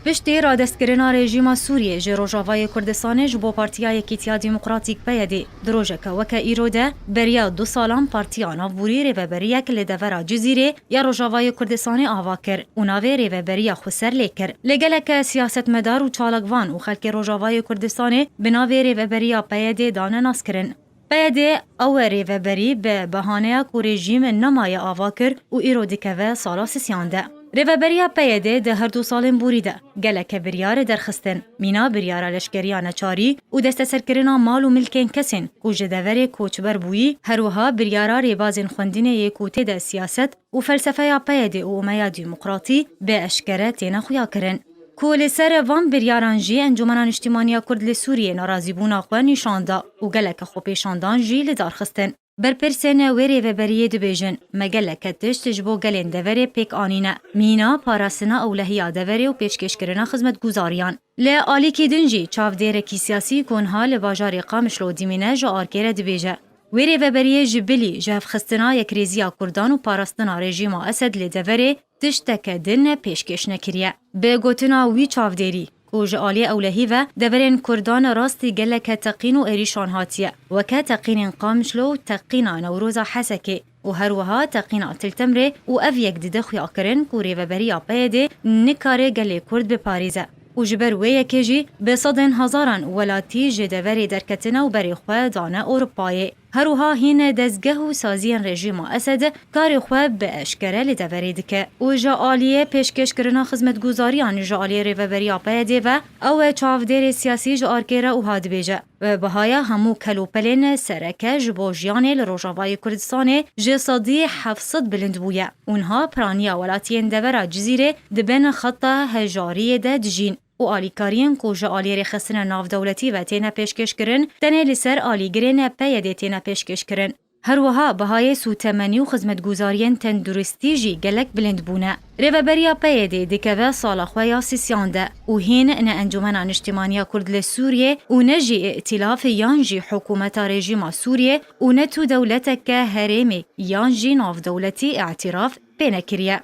پشتی رادستگرنا رژیما سوریه جه روژاوای کردستانه جبو پارتیا یکیتیا دیموکراتیک پیدی دروژه که وکه ایروده بریا 2 سالان پارتیا نافوری ریوبریه که لدورا جزیره یا روژاوای کردستانه آوا کر و ناوی ریوبریه خسر لیکر لگلک سیاست مدار و چالکوان و خلک روژاوای کردستانه بناوی ریوبریه پیدی دانه ناس کرن. پیدی او ریوبری به بهانه که رژیم نمای آوا کر و ایرودیکوه سالا سیانده. ریوبریا پیده ده هر 2 سالن بوریده. گلک بریار درخستن. مینا بریار لشکریا نچاری و دست سرکرنا مال و ملکین کسین. و جدوری کوچبر بویی هروها بریارا ریبازین خوندین یکوته ده سیاست و فلسفه پیده و امیا دیموکراتی به اشکره تینا خویا کرن. کل سر وان بریاران جی انجمنان اجتماعی کرد لسوریه ناراضی بونا خو نشاندا و گلک خو پیشاندان جی لدارخستن. برپرسن وری و بریه دبیجن مگلک تشت جبو گلین دوری پیک آنینه مینا پاراسنا اولهی دوری و پیشکش کرنا خدمت گزاریان ل آلی کی دنجی چاو دیرکی سیاسی کنها لباجاری قامشلو دیمینه جا آرکیره دبیجه وری و بریه جبلی جهف خستنا یک ریزیا کردان و پاراستنا رژیم اسد لدوری تشتک دن پیشکش نکریه به گوتنا وی چاو دیری و آلی اولهی و دورین کردان راستی گلک تقین و ایریشان هاتیه و که تقین قامشلو تقین نوروز حسکی و هروها تقین تلتمره و او یک دیده خویا کرن کوری و بری آپیده نکاره گلی کرد به پاریزه و جبر وی کجی به صدن هزاران ولاتی جدوری درکتنه و بری خواه دانه اروپایی هروها هین دزگه و سازین رژیم اسد کاری خواه به اشکره لدوری دکه و جا آلیه پیشکش کرنا خدمت گزاریان جا آلیه ریوبری آپیده و او چاودیر سیاسی جا آرکیره و هاد بیجه و بهایا همو کلوپلین سرکه جبو جیانه لروژاوای کردستانه جسادی 700 بلند بویه اونها پرانیا ولاتین دورا جزیره دبن خط هجاری ده دجین و آلیکارین که آلی رخصن ناف دولتی و تینه پیشکش کرن تنه لسر آلیگرین پیده تینه پیشکش کرن. هر وها بهای سوتمنی و خدمت گزارین تندرستی جی گلک بلند بونه. ریوبریا پیده دکوه سال خواه سیسیانده و هین نه انجمن اجتماعی کرد لسوریه و نجی ائتلاف یانجی حکومت رژیم سوریه و نتو دولتک هرمی یانجی ناف دولتی اعتراف بینکریه.